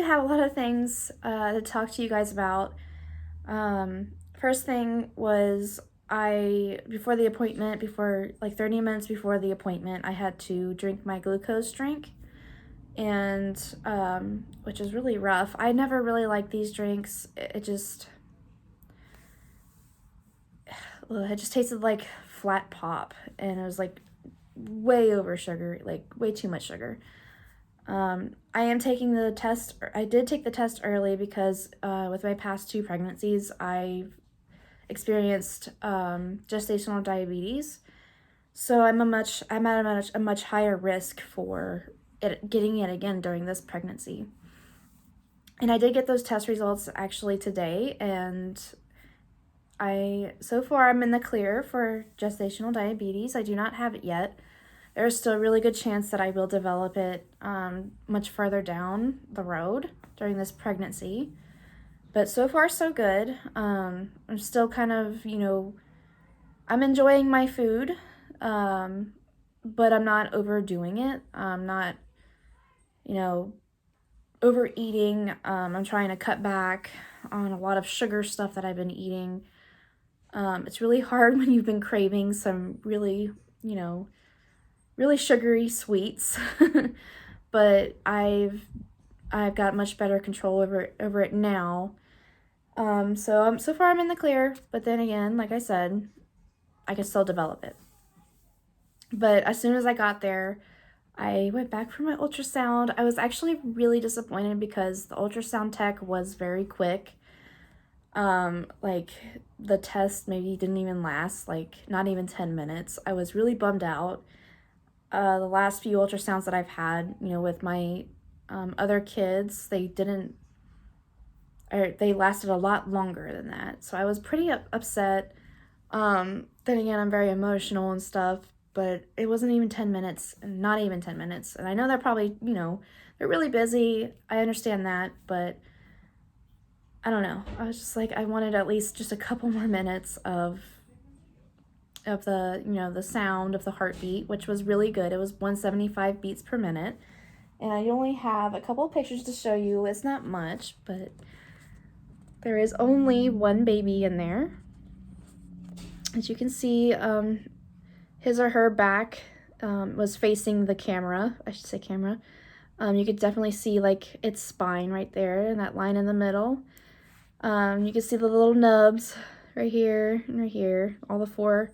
have a lot of things to talk to you guys about. First thing was before the appointment, before like 30 minutes before the appointment, I had to drink my glucose drink, and which is really rough. I never really liked these drinks. It just tasted like flat pop, and it was like way over sugar, like way too much sugar. I am taking the test. I did take the test early because with my past two pregnancies, I've experienced gestational diabetes. So I'm at a much higher risk for getting it again during this pregnancy. And I did get those test results actually today, and so far I'm in the clear for gestational diabetes. I do not have it yet. There's still a really good chance that I will develop it much further down the road during this pregnancy. But so far, so good. I'm still kind of, I'm enjoying my food, but I'm not overdoing it. I'm not, overeating. I'm trying to cut back on a lot of sugar stuff that I've been eating. It's really hard when you've been craving some really, really sugary sweets, but I've got much better control over it now. So far I'm in the clear, but then again, like I said, I can still develop it. But as soon as I got there, I went back for my ultrasound. I was actually really disappointed because the ultrasound tech was very quick. Like the test maybe didn't even last, like not even 10 minutes. I was really bummed out. The last few ultrasounds that I've had, with my other kids, they lasted a lot longer than that. So I was pretty upset. Then again, I'm very emotional and stuff, but it wasn't even 10 minutes, not even 10 minutes. And I know they're probably, they're really busy. I understand that, but I don't know. I was just like, I wanted at least just a couple more minutes of the, the sound of the heartbeat, which was really good. It was 175 beats per minute. And I only have a couple of pictures to show you. It's not much, but there is only one baby in there. As you can see, his or her back was facing the camera. I should say camera. You could definitely see like its spine right there and that line in the middle. You can see the little nubs right here and right here, all the four.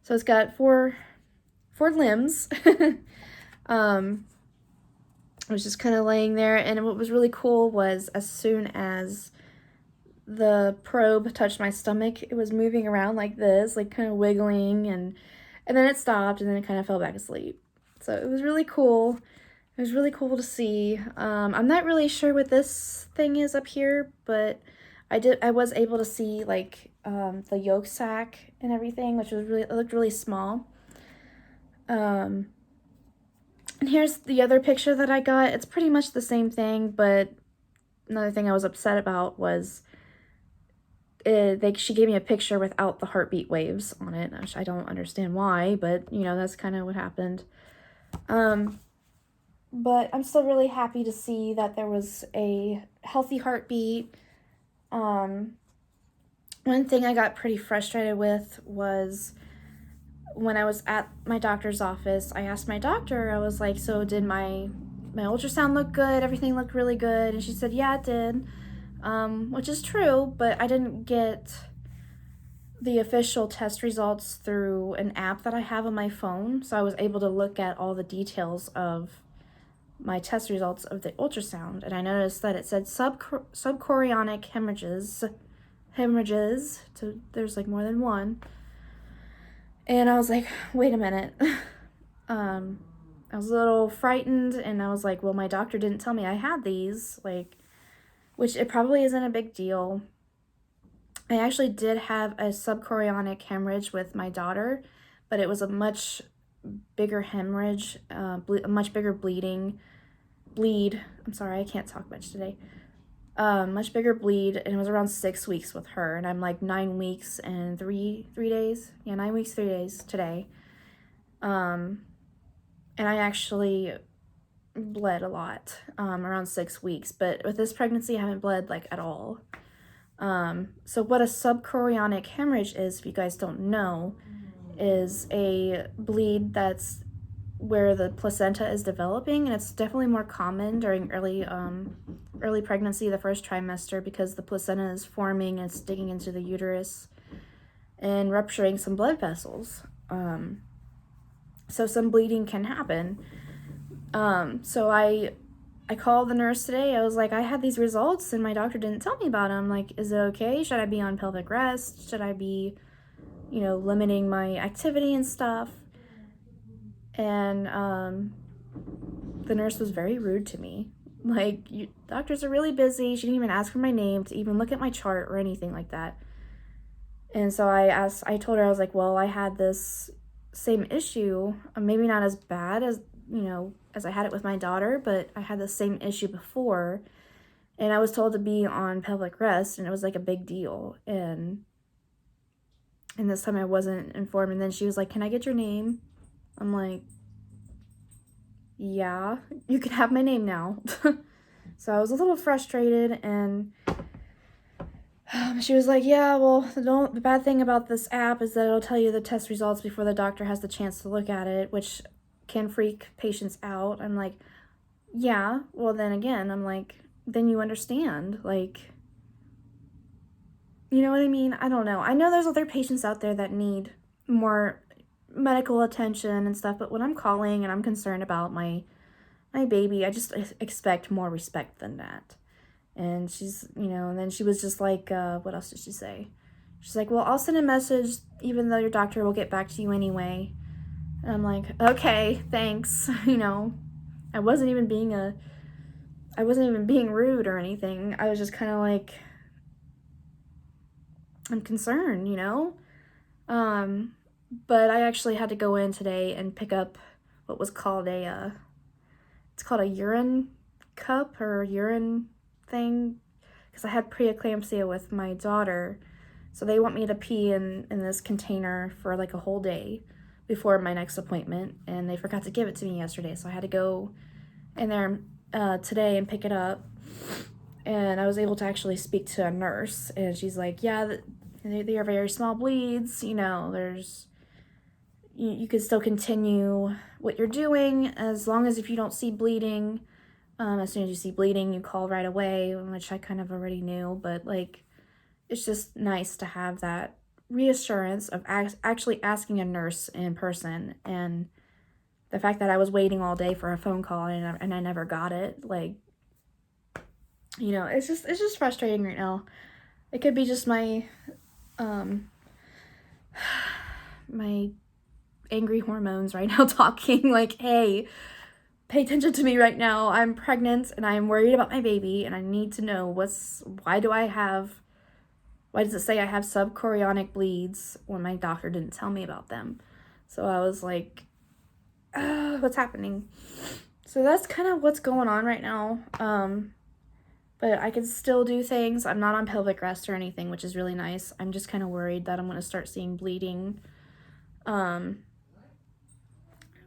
So it's got four limbs. I was just kind of laying there, and what was really cool was as soon as the probe touched my stomach, it was moving around like this, like kind of wiggling, and then it stopped, and then it kind of fell back asleep. So it was really cool. It was really cool to see. I'm not really sure what this thing is up here, but I was able to see like the yolk sac and everything, which was it looked really small. And here's the other picture that I got. It's pretty much the same thing, but another thing I was upset about was she gave me a picture without the heartbeat waves on it, which I don't understand why, but that's kind of what happened. But I'm still really happy to see that there was a healthy heartbeat. One thing I got pretty frustrated with was when I was at my doctor's office. I asked my doctor, I was like, so did my ultrasound look good? Everything looked really good. And she said, yeah, it did. Which is true, but I didn't get the official test results through an app that I have on my phone. So I was able to look at all the details of my test results of the ultrasound. And I noticed that it said subchorionic hemorrhages. So there's like more than one. And I was like, wait a minute. I was a little frightened, and I was like, well, my doctor didn't tell me I had these, like, which it probably isn't a big deal. I actually did have a subchorionic hemorrhage with my daughter, but it was a much bigger hemorrhage, a much bigger bleed. I'm sorry, I can't talk much today. Much bigger bleed, and it was around 6 weeks with her, and I'm like 9 weeks and 3 days. Yeah, 9 weeks, 3 days today. And I actually bled a lot, around 6 weeks, but with this pregnancy, I haven't bled like at all. So what a subchorionic hemorrhage is, if you guys don't know, is a bleed that's where the placenta is developing, and it's definitely more common during early pregnancy, the first trimester, because the placenta is forming and it's digging into the uterus and rupturing some blood vessels. So some bleeding can happen. So I called the nurse today. I was like, I had these results and my doctor didn't tell me about them. Like, is it okay? Should I be on pelvic rest? Should I be, limiting my activity and stuff? And the nurse was very rude to me. Like, doctors are really busy. She didn't even ask for my name to even look at my chart or anything like that. And so I told her, I was like, well, I had this same issue, maybe not as bad as, as I had it with my daughter, but I had the same issue before, and I was told to be on pelvic rest, and it was like a big deal, and this time I wasn't informed. And then she was like, can I get your name? I'm like, yeah, you can have my name now. So I was a little frustrated, and she was like, yeah, well, the bad thing about this app is that it'll tell you the test results before the doctor has the chance to look at it, which can freak patients out. I'm like, yeah, well, then again, I'm like, then you understand, like, you know what I mean? I don't know. I know there's other patients out there that need more medical attention and stuff, but when I'm calling and I'm concerned about my baby, I just expect more respect than that. And she's, and then she was just like, what else did she say? She's like, well, I'll send a message even though your doctor will get back to you anyway. And I'm like, okay, thanks. I wasn't even being rude or anything. I was just kind of like, I'm concerned, But I actually had to go in today and pick up what was called it's called a urine cup or urine thing, because I had preeclampsia with my daughter. So they want me to pee in this container for like a whole day before my next appointment, and they forgot to give it to me yesterday, so I had to go in there today and pick it up. And I was able to actually speak to a nurse, and she's like, yeah, they are very small bleeds, there's you could still continue what you're doing as long as if you don't see bleeding. As soon as you see bleeding, you call right away, which I kind of already knew, but like, it's just nice to have that reassurance of actually asking a nurse in person. And the fact that I was waiting all day for a phone call and I never got it, like, it's just frustrating right now. It could be just my my angry hormones right now talking like, hey, pay attention to me right now. I'm pregnant and I'm worried about my baby and I need to know why does it say I have subchorionic bleeds when my doctor didn't tell me about them? So I was like, what's happening? So that's kind of what's going on right now. But I can still do things. I'm not on pelvic rest or anything, which is really nice. I'm just kind of worried that I'm going to start seeing bleeding,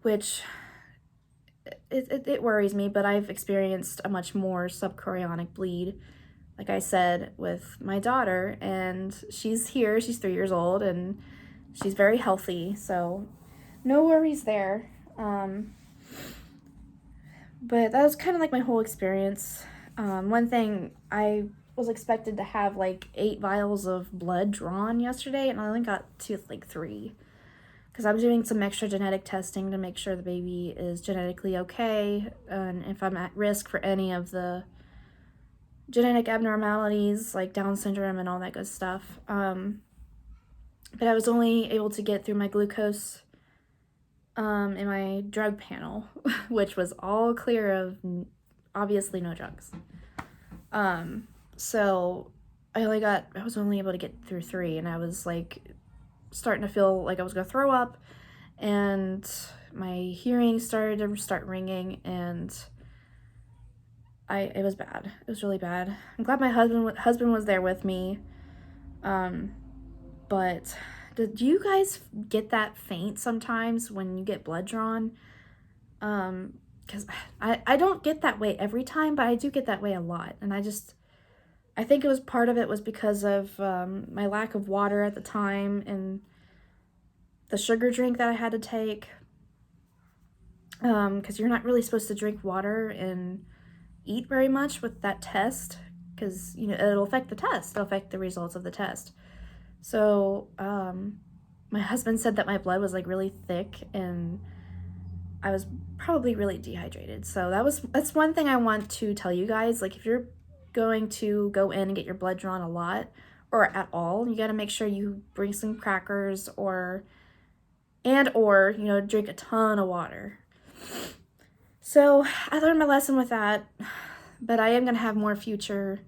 which it worries me, but I've experienced a much more subchorionic bleed, like I said, with my daughter, and she's here. She's 3 years old, and she's very healthy, so no worries there. But that was kind of like my whole experience. One thing, I was expected to have like 8 vials of blood drawn yesterday, and I only got to like 3. Because I'm doing some extra genetic testing to make sure the baby is genetically okay, and if I'm at risk for any of the genetic abnormalities like Down syndrome and all that good stuff. But I was only able to get through my glucose in my drug panel, which was all clear of obviously no drugs. So I was only able to get through 3, and I was like starting to feel like I was gonna throw up, and my hearing started to ringing, and it was bad. It was really bad. I'm glad my husband was there with me. But do you guys get that faint sometimes when you get blood drawn? because I don't get that way every time, but I do get that way a lot. And I think it was part of it was because of my lack of water at the time and the sugar drink that I had to take. Because you're not really supposed to drink water and eat very much with that test, because, you know, it'll affect the test. It'll affect the results of the test. So, my husband said that my blood was like really thick and I was probably really dehydrated. So that's one thing I want to tell you guys. Like, if you're going to go in and get your blood drawn a lot or at all, you got to make sure you bring some crackers or you know, drink a ton of water. So I learned my lesson with that, but I am going to have more future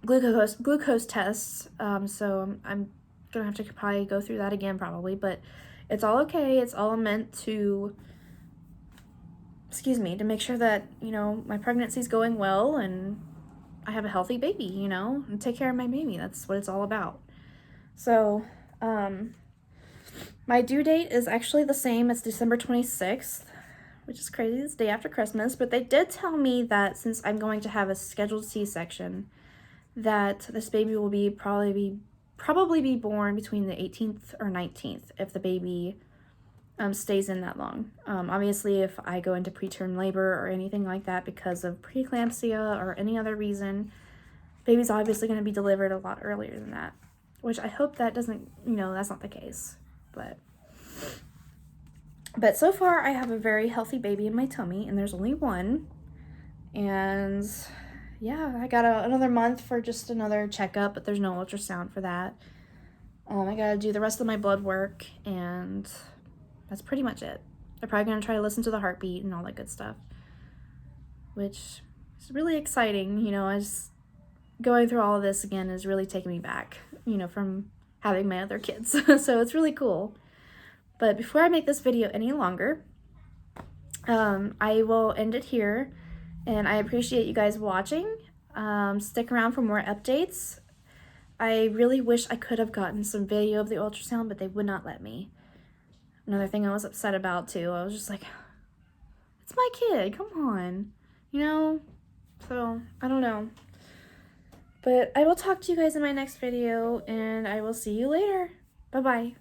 glucose tests. So I'm going to have to probably go through that again probably, but it's all okay. It's all meant to, to make sure that, you know, my pregnancy's going well and I have a healthy baby, you know, and take care of my baby. That's what it's all about. So, my due date is actually the same as December 26th, which is crazy. It's the day after Christmas, but they did tell me that since I'm going to have a scheduled C-section, that this baby will probably be born between the 18th or 19th if the baby stays in that long. Obviously, if I go into preterm labor or anything like that because of preeclampsia or any other reason, baby's obviously going to be delivered a lot earlier than that, which I hope that doesn't, you know, that's not the case. But so far, I have a very healthy baby in my tummy, and there's only one. And yeah, I got another month for just another checkup, but there's no ultrasound for that. I gotta do the rest of my blood work, and that's pretty much it. They're probably gonna try to listen to the heartbeat and all that good stuff, which is really exciting. You know, going through all of this again is really taking me back, you know, from having my other kids. So it's really cool. But before I make this video any longer, I will end it here, and I appreciate you guys watching. Stick around for more updates. I really wish I could have gotten some video of the ultrasound, but they would not let me. Another thing I was upset about too. I was just like, it's my kid, come on, you know? So, I don't know. But I will talk to you guys in my next video, and I will see you later. Bye-bye.